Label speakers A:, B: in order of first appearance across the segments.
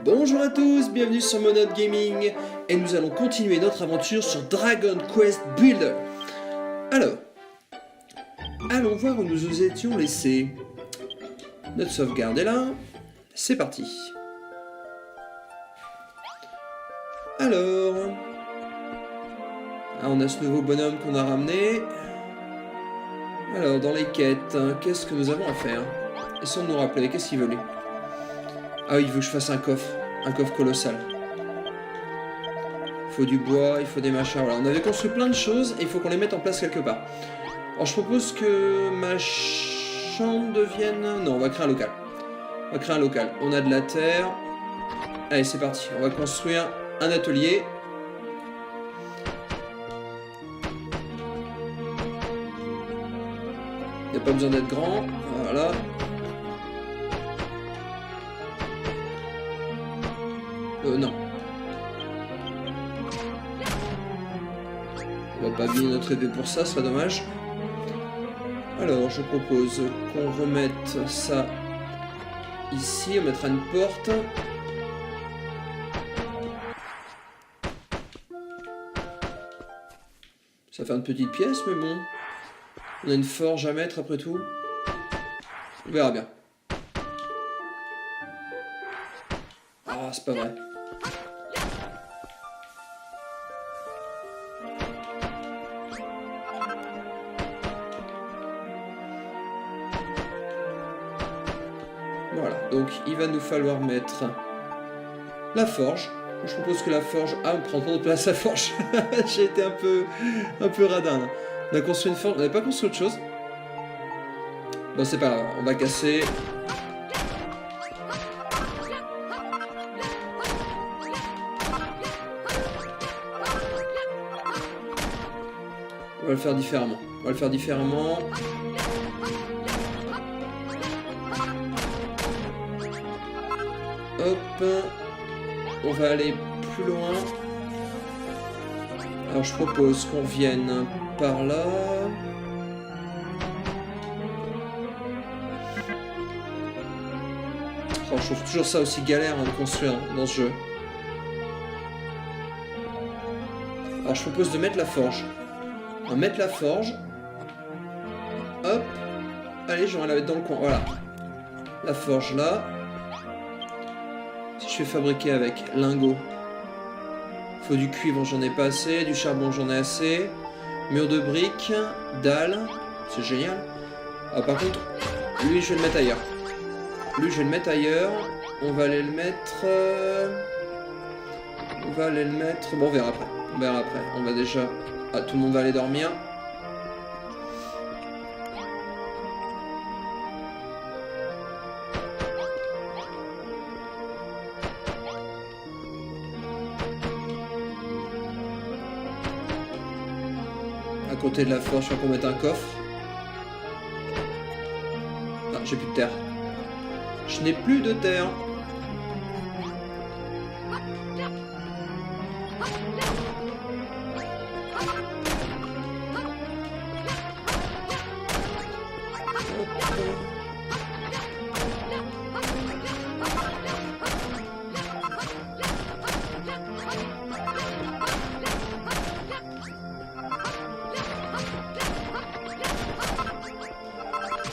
A: Bonjour à tous, bienvenue sur Monode Gaming et nous allons continuer notre aventure sur Dragon Quest Builder. Alors, allons voir où nous nous étions laissés. Notre sauvegarde est là, c'est parti. Alors, on a ce nouveau bonhomme qu'on a ramené. Alors, dans les quêtes, qu'est-ce que nous avons à faire? Essayons de nous rappeler, qu'est-ce qu'il veut lui? Ah oui, il veut que je fasse un coffre colossal. Il faut du bois, il faut des machins, voilà. On avait construit plein de choses et il faut qu'on les mette en place quelque part. Alors je propose que ma chambre devienne... Non, on va créer un local. On va créer un local. On a de la terre. Allez, c'est parti. On va construire un atelier. Il n'y a pas besoin d'être grand. Voilà. Non. On va pas abîmer notre épée pour ça, ce serait dommage. Alors, je propose qu'on remette ça ici. On mettra une porte. Ça fait une petite pièce, mais bon. On a une forge à mettre après tout. On verra bien. Ah, c'est pas vrai. Voilà, donc il va nous falloir mettre la forge. Je propose que la forge... Ah, on prend trop de place la forge. J'ai été un peu radin là. On a construit une forge, on n'avait pas construit autre chose. Bon, c'est pas grave, on va casser. On va le faire différemment. On va le faire différemment. Hop. On va aller plus loin. Alors je propose qu'on vienne par là. Oh, je trouve toujours ça aussi galère de construire dans ce jeu. Alors je propose de mettre la forge. On va mettre la forge. Hop. Allez, je vais la mettre dans le coin. Voilà. La forge là. Si je fais fabriquer avec lingot. Faut du cuivre, j'en ai pas assez. Du charbon, j'en ai assez. Mur de briques. Dalle. C'est génial. Ah, par contre, lui, je vais le mettre ailleurs. Lui, je vais le mettre ailleurs. On va aller le mettre... On va aller le mettre... Bon, on verra après. On verra après. On va déjà... Ah, tout le monde va aller dormir. À côté de la forge, il faut qu'on mette un coffre. Ah, j'ai plus de terre. Je n'ai plus de terre.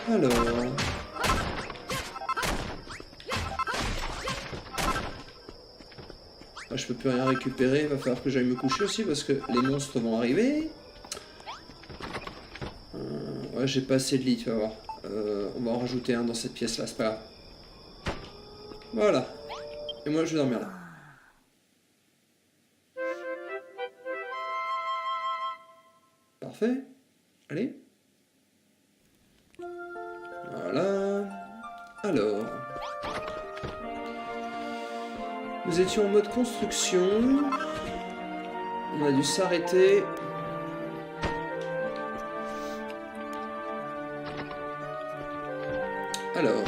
A: Alors... Ah, je peux plus rien récupérer, il va falloir que j'aille me coucher aussi parce que les monstres vont arriver. Ouais, j'ai pas assez de lit, tu vas voir. On va en rajouter un dans cette pièce-là, c'est pas grave. Voilà. Et moi, je vais dormir là. Parfait. Allez. Voilà. Alors. Nous étions en mode construction. On a dû s'arrêter. Alors.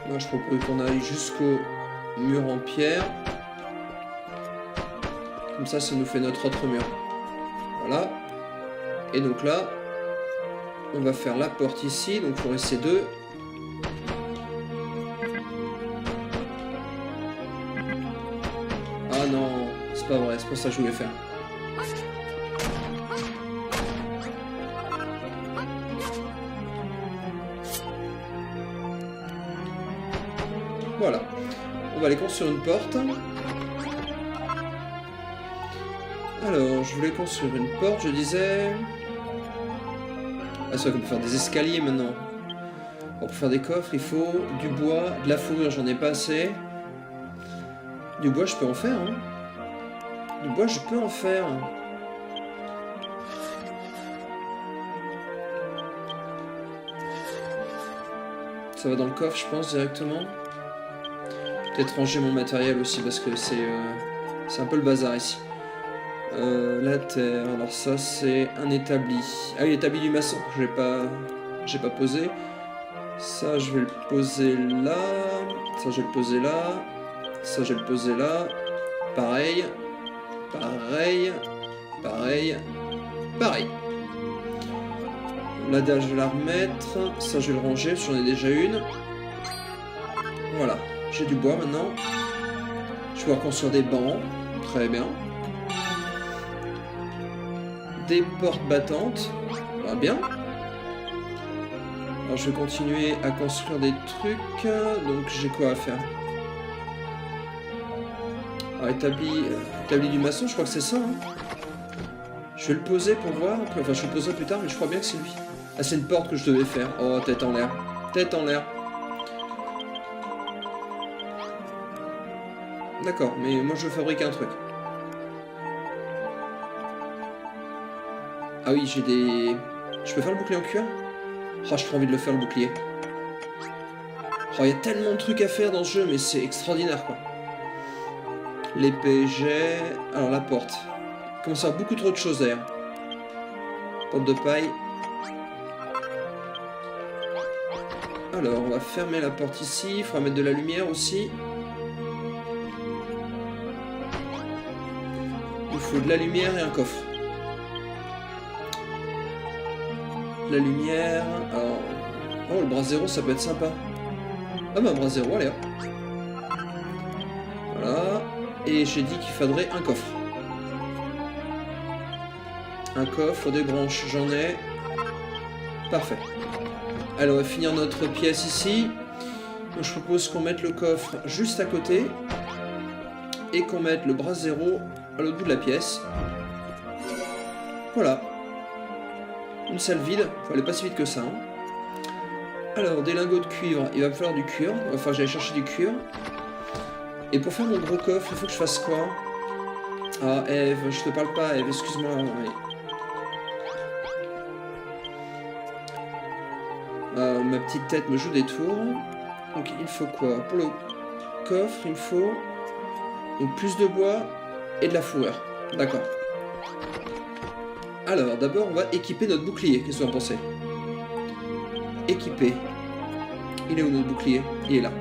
A: Moi, je propose qu'on aille jusqu'au mur en pierre. Comme ça nous fait notre autre mur. Voilà. Et donc là, On va faire la porte ici, donc il faut rester 2. Ah non, c'est pas vrai, c'est pas ça que je voulais faire. Voilà. On va aller construire une porte. Alors, je voulais construire une porte, je disais... Ah, c'est vrai qu'on peut faire des escaliers maintenant. Pour faire des coffres, il faut du bois, de la fourrure, j'en ai pas assez. Du bois, je peux en faire, hein. Du bois, je peux en faire. Ça va dans le coffre, je pense, directement. Peut-être ranger mon matériel aussi, parce que c'est un peu le bazar ici. La terre, alors ça c'est un établi. Ah oui, l'établi du maçon, j'ai pas posé. Ça je vais le poser là. Ça je vais le poser là. Ça je vais le poser là. Pareil. Pareil. Pareil. Pareil. La dalle je vais la remettre. Ça je vais le ranger, j'en ai déjà une. Voilà. J'ai du bois maintenant. Je vais pouvoir construire des bancs. Très bien. Des portes battantes. Ah, bien. Alors je vais continuer à construire des trucs. Donc j'ai quoi à faire? Alors établi du maçon, je crois que c'est ça. Hein. Je vais le poser pour voir. Enfin je le poserai plus tard, mais je crois bien que c'est lui. Ah c'est une porte que je devais faire. Oh tête en l'air. Tête en l'air. D'accord, mais moi je fabrique un truc. Ah oui, j'ai des... Je peux faire le bouclier en cuir? Oh, j'ai trop envie de le faire, le bouclier. Oh, il y a tellement de trucs à faire dans ce jeu, mais c'est extraordinaire, quoi. L'épée, j'ai... Alors, la porte. Il commence à avoir beaucoup trop de choses, d'ailleurs. Porte de paille. Alors, on va fermer la porte ici. Il faudra mettre de la lumière aussi. Il faut de la lumière et un coffre. La lumière... Alors... Oh, le bras zéro, ça peut être sympa. Ah bah, bras zéro, allez hop. Voilà. Et j'ai dit qu'il faudrait un coffre. Un coffre, des branches, j'en ai. Parfait. Alors, on va finir notre pièce ici. Donc, je propose qu'on mette le coffre juste à côté. Et qu'on mette le bras zéro à l'autre bout de la pièce. Voilà. Une salle vide, faut aller pas si vite que ça. Hein. Alors, des lingots de cuivre, il va me falloir du cuir. Enfin, j'allais chercher du cuir. Et pour faire mon gros coffre, il faut que je fasse quoi? Ah, Eve, je te parle pas, Eve, excuse-moi. Ma petite tête me joue des tours. Donc, il faut quoi? Pour le coffre, il me faut donc, plus de bois et de la fourrure. D'accord. Alors, d'abord, on va équiper notre bouclier. Qu'est-ce que vous en pensez? Équiper. Il est où notre bouclier? Il est là.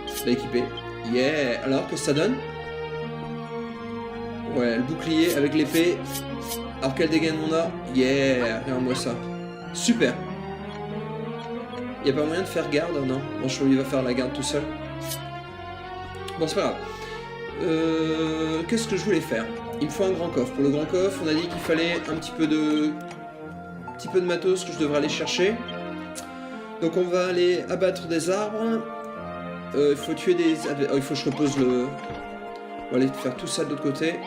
A: Je l'ai équipé. Yeah! Alors, qu'est-ce que ça donne? Ouais, le bouclier avec l'épée. Alors, quel dégaine on a? Yeah! Regarde-moi ça. Super! Il n'y a pas moyen de faire garde? Non. Bon, je crois qu'il va faire la garde tout seul. Bon, c'est pas grave. Qu'est-ce que je voulais faire? Il me faut un grand coffre. Pour le grand coffre, on a dit qu'il fallait un petit peu de matos que je devrais aller chercher. Donc on va aller abattre des arbres. Il faut tuer des... il faut que je repose le... On va aller faire tout ça de l'autre côté.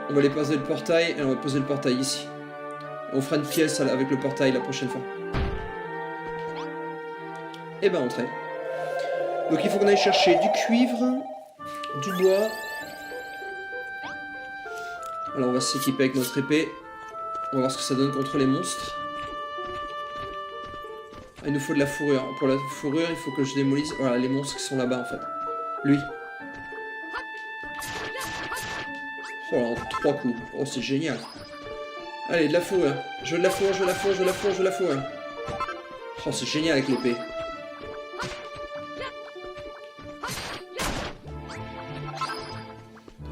A: On va aller poser le portail et on va poser le portail ici. On fera une pièce avec le portail la prochaine fois. Et ben entrée. Donc il faut qu'on aille chercher du cuivre, du bois. Alors on va s'équiper avec notre épée. On va voir ce que ça donne contre les monstres. Ah, il nous faut de la fourrure. Pour la fourrure, il faut que je démolisse... Voilà, les monstres qui sont là-bas en fait. Lui. Oh, en 3 coups. Oh, c'est génial. Allez, de la fourrure. Je veux de la fourrure, je veux de la fourrure, je veux de la fourrure, je veux de la fourrure. Oh, c'est génial avec l'épée.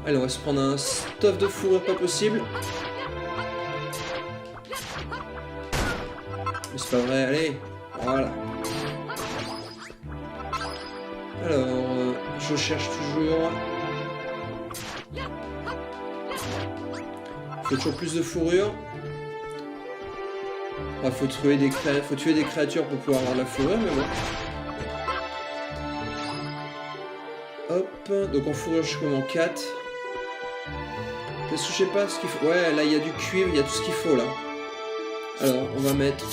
A: Allez, on va se prendre un stuff de fourrure pas possible. c'est pas vrai, allez. Voilà. Alors, je cherche toujours. Faut toujours plus de fourrure. Ah, faut tuer des créatures pour pouvoir avoir de la fourrure, mais bon. Hop, donc en fourrure je suis comme en 4. Qu'est-ce que je sais pas ce qu'il faut. Ouais, là il y a du cuivre, il y a tout ce qu'il faut là. Alors, on va mettre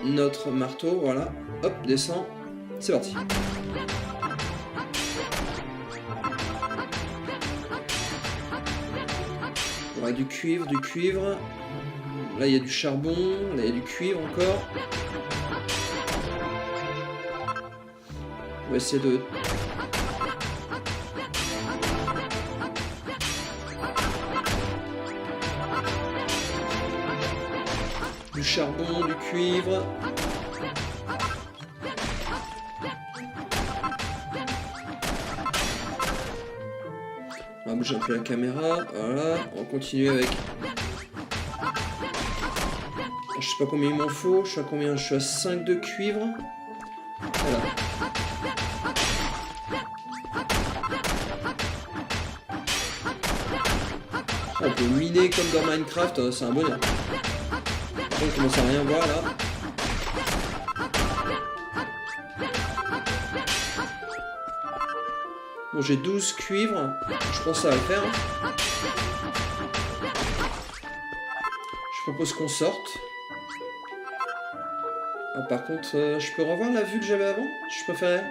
A: notre marteau, voilà. Hop, descend. C'est parti. Ouais, du cuivre, du cuivre. Là, il y a du charbon. Là, il y a du cuivre encore. On va essayer de... Du charbon, du cuivre. On va bouger un peu la caméra. Voilà, on va continuer avec... Je sais pas combien il m'en faut. Je suis à combien? Je suis à 5 de cuivre. Voilà. On peut miner comme dans Minecraft, c'est un bonheur. Par contre, on commence à rien voir là. Bon, j'ai 12 cuivres. Je pense que ça va le faire. Je propose qu'on sorte. Ah, par contre, je peux revoir la vue que j'avais avant? Je préférais.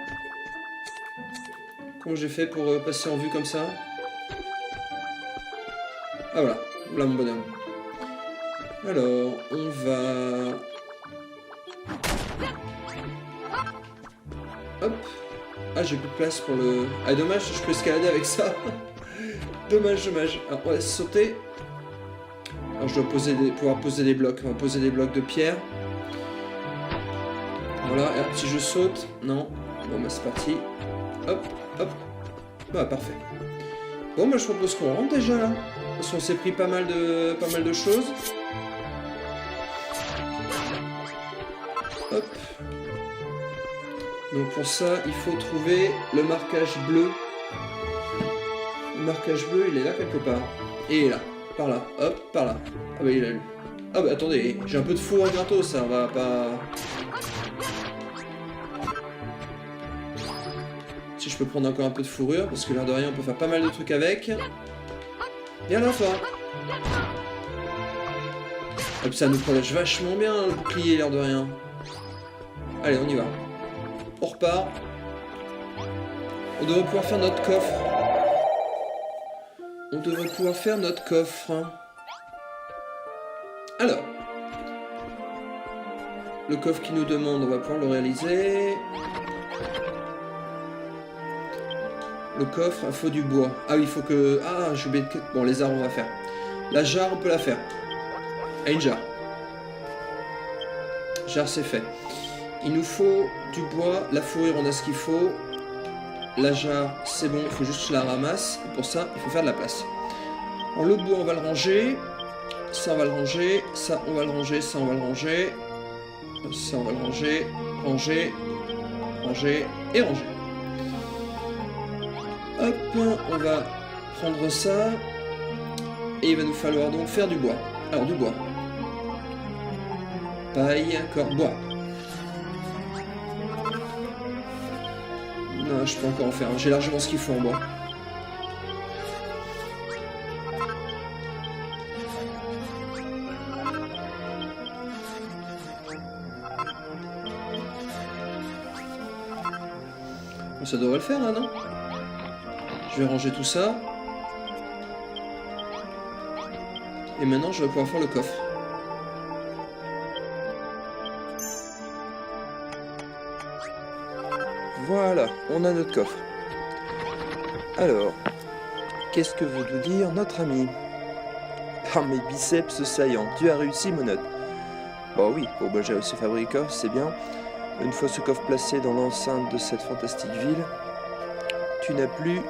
A: Comment j'ai fait pour passer en vue comme ça? Ah voilà, voilà mon bonhomme. Alors, on va... Hop. Ah, j'ai plus de place pour le... Ah, dommage, je peux escalader avec ça. Dommage, dommage. Alors, on va sauter. Alors, je dois pouvoir poser des blocs. On va poser des blocs de pierre. Voilà, et si je saute... Non. Bon, bah c'est parti. Hop, hop. Bah, parfait. Bon, bah je propose qu'on rentre déjà, là. Parce qu'on s'est pris pas mal de choses. Hop. Donc pour ça, il faut trouver le marquage bleu. Le marquage bleu, il est là quelque part. Et il est là. Par là. Hop, par là. Ah bah il est là. Ah bah attendez, j'ai un peu de four gratos, ça va pas... Si je peux prendre encore un peu de fourrure, parce que l'air de rien, on peut faire pas mal de trucs avec. Viens là, toi. Et puis ça nous protège vachement bien, le bouclier, l'air de rien. Allez, on y va. On repart. On devrait pouvoir faire notre coffre. On devrait pouvoir faire notre coffre. Alors. Le coffre qui nous demande, on va pouvoir le réaliser. Le coffre, il faut du bois. Ah oui, il faut que... Ah, j'ai oublié de... Bon, les arbres, on va faire. La jarre, on peut la faire. Ah, une jarre. Jarre, c'est fait. Il nous faut du bois. La fourrure, on a ce qu'il faut. La jarre, c'est bon. Il faut juste que je la ramasse. Et pour ça, il faut faire de la place. Alors, le bois, on va le ranger. Ça, on va le ranger. Ça, on va le ranger. Ça, on va le ranger. Ça, on va le ranger. Ranger. Ranger. Et ranger. Hop, on va prendre ça. Et il va nous falloir donc faire du bois. Alors, du bois. Paille, encore bois. Non, je peux encore en faire. J'ai largement ce qu'il faut en bois. Bon, ça devrait le faire, là, non? Je vais ranger tout ça. Et maintenant, je vais pouvoir faire le coffre.
B: Voilà, on a notre coffre. Alors, qu'est-ce que veut nous dire notre ami? Ah, mes biceps saillants, tu as réussi, monote. Bon oui, bon, bah, j'ai réussi à fabriquer le coffre, c'est bien. Une fois ce coffre placé dans l'enceinte de cette fantastique ville, tu n'as plus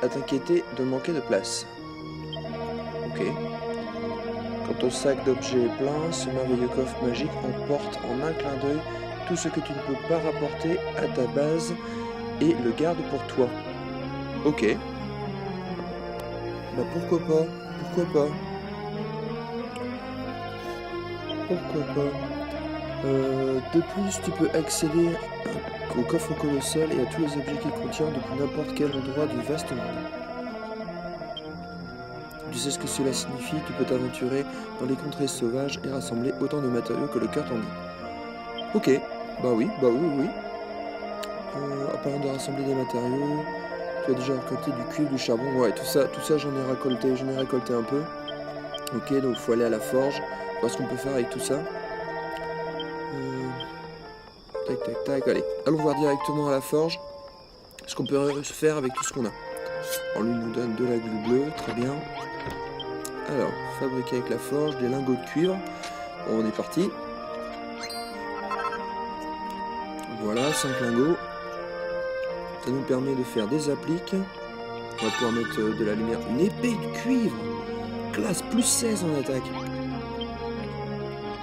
B: à t'inquiéter de manquer de place. Ok. Quand ton sac d'objets est plein, ce merveilleux coffre magique emporte en un clin d'œil tout ce que tu ne peux pas rapporter à ta base et le garde pour toi. Ok. Bah pourquoi pas? Pourquoi pas? Pourquoi pas? De plus, tu peux accéder au coffre colossal et à tous les objets qu'il contient depuis n'importe quel endroit du vaste monde. Tu sais ce que cela signifie, tu peux t'aventurer dans les contrées sauvages et rassembler autant de matériaux que le cœur t'en dit. Ok, bah oui. En parlant de rassembler des matériaux, tu as déjà récolté du cuivre, du charbon, ouais, tout ça j'en ai récolté un peu. Ok, donc il faut aller à la forge, voir ce qu'on peut faire avec tout ça. Tac, allez, allons voir directement à la forge ce qu'on peut faire avec tout ce qu'on a. Alors lui nous donne de la glu bleue, très bien. Alors, fabriquer avec la forge des lingots de cuivre. Bon, on est parti. Voilà, 5 lingots. Ça nous permet de faire des appliques. On va pouvoir mettre de la lumière. Une épée de cuivre. Classe plus 16 en attaque.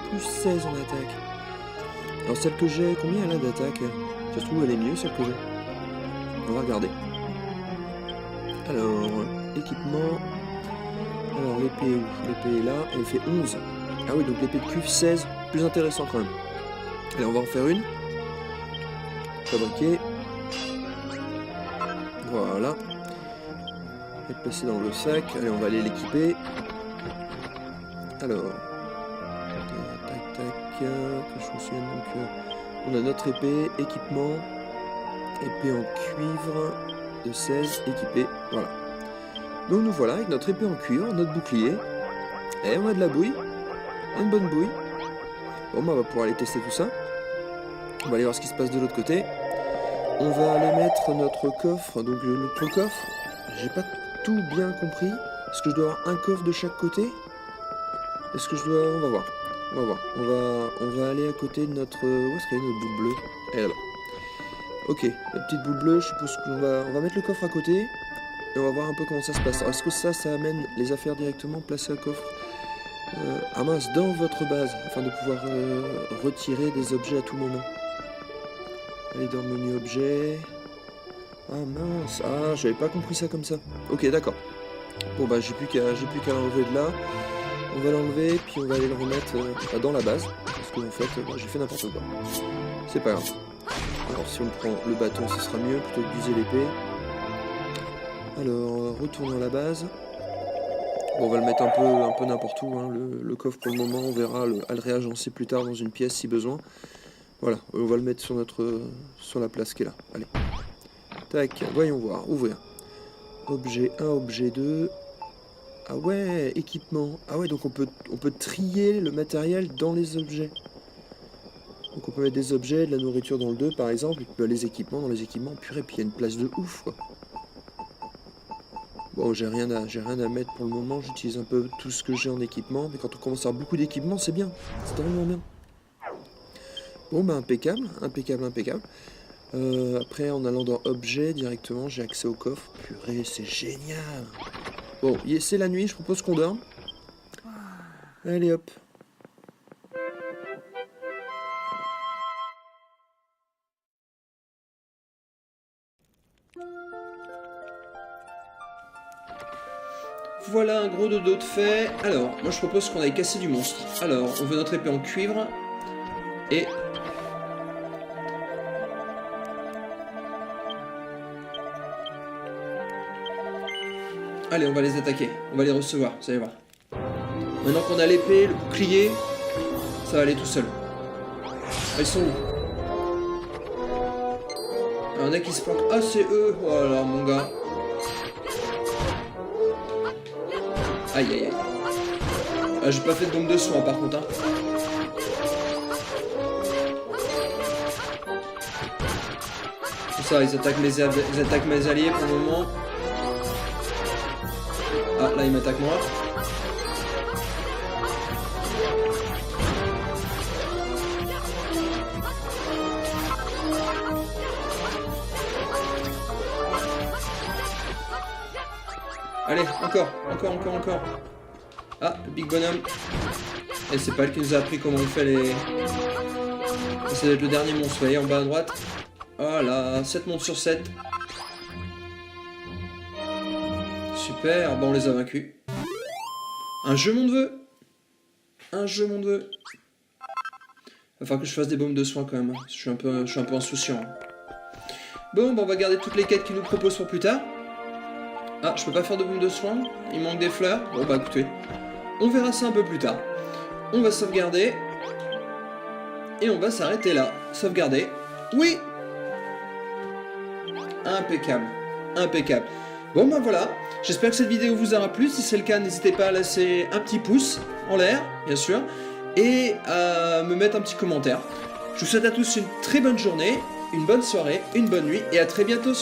B: Plus 16 en attaque. Alors celle que j'ai, combien elle a d'attaque? Ça se trouve elle est mieux celle que j'ai. On va regarder. Alors, équipement. Alors l'épée est où? L'épée est là, elle fait 11. Ah oui, donc l'épée de cuivre 16, plus intéressant quand même. Allez, on va en faire une. Fabriquer. Voilà. Elle est placée dans le sac. Allez, on va aller l'équiper. Alors. Tac. Que je me souvienne donc. On a notre épée, équipement. Épée en cuivre de 16, équipée. Voilà. Donc nous voilà avec notre épée en cuivre, notre bouclier. Et on a de la bouille. Une bonne bouille. Bon, bah, on va pouvoir aller tester tout ça. On va aller voir ce qui se passe de l'autre côté. On va aller mettre notre coffre. Donc notre coffre, j'ai pas tout bien compris. Est-ce que je dois avoir un coffre de chaque côté? Est-ce que je dois... On va voir. On va aller à côté de notre... Où est-ce qu'elle est notre boule bleue? Elle est là-bas. Ok, la petite boule bleue, je suppose qu'on va mettre le coffre à côté. Et on va voir un peu comment ça se passe. Alors, est-ce que ça amène les affaires directement placées à coffre dans votre base, afin de pouvoir retirer des objets à tout moment. Allez dans le menu objets. Ah mince, j'avais pas compris ça comme ça. Ok, d'accord. Bon bah j'ai plus qu'à l'enlever de là. On va l'enlever, puis on va aller le remettre dans la base. Parce qu'en fait, j'ai fait n'importe quoi. C'est pas grave. Alors si on prend le bâton, ce sera mieux plutôt que d'user l'épée. Alors, retournons à la base. Bon, on va le mettre un peu n'importe où. Hein. Le coffre pour le moment, on verra à le réagencer plus tard dans une pièce si besoin. Voilà, on va le mettre sur la place qui est là. Allez. Tac, voyons voir, ouvrir. Objet 1, objet 2. Ah ouais, équipement. Ah ouais, donc on peut trier le matériel dans les objets. Donc on peut mettre des objets, de la nourriture dans le 2 par exemple, et puis les équipements dans les équipements. Purée, puis il y a une place de ouf quoi. Bon, j'ai rien à mettre pour le moment, j'utilise un peu tout ce que j'ai en équipement, mais quand on commence à avoir beaucoup d'équipements, c'est bien, c'est vraiment bien. Bon, bah impeccable. Après, en allant dans Objets, directement, j'ai accès au coffre. Purée, c'est génial. Bon, c'est la nuit, je propose qu'on dorme. Allez hop.
A: Voilà un gros dodo de fait. Alors, moi je propose qu'on aille casser du monstre. Alors, on veut notre épée en cuivre. Et... Allez, on va les attaquer. On va les recevoir, vous allez voir. Maintenant qu'on a l'épée, le bouclier, ça va aller tout seul. Ils sont où? Il y en a qui se planquent. Ah, c'est eux. Oh là là, mon gars. Aïe aïe aïe. Ah, j'ai pas fait de bombe de soin par contre. Hein. C'est ça, ils attaquent mes alliés pour le moment. Ah, là ils m'attaquent moi. Allez, encore. Ah, le Big Bonhomme. Et c'est pas elle qui nous a appris comment on fait les... Ça doit être le dernier monstre, vous voyez, en bas à droite. Voilà, 7 monstres sur 7. Super, bon, on les a vaincus. Un jeu mon neveu. Un jeu mon neveu. Va falloir que je fasse des baumes de soins quand même. Je suis un peu insouciant. Bon, on va garder toutes les quêtes qu'ils nous proposent pour plus tard. Ah, je peux pas faire de baume de soins. Il manque des fleurs. Bon, bah écoutez, on verra ça un peu plus tard. On va sauvegarder. Et on va s'arrêter là. Sauvegarder. Oui! Impeccable. Impeccable. Bon, ben voilà. J'espère que cette vidéo vous aura plu. Si c'est le cas, n'hésitez pas à laisser un petit pouce en l'air, bien sûr. Et à me mettre un petit commentaire. Je vous souhaite à tous une très bonne journée, une bonne soirée, une bonne nuit. Et à très bientôt.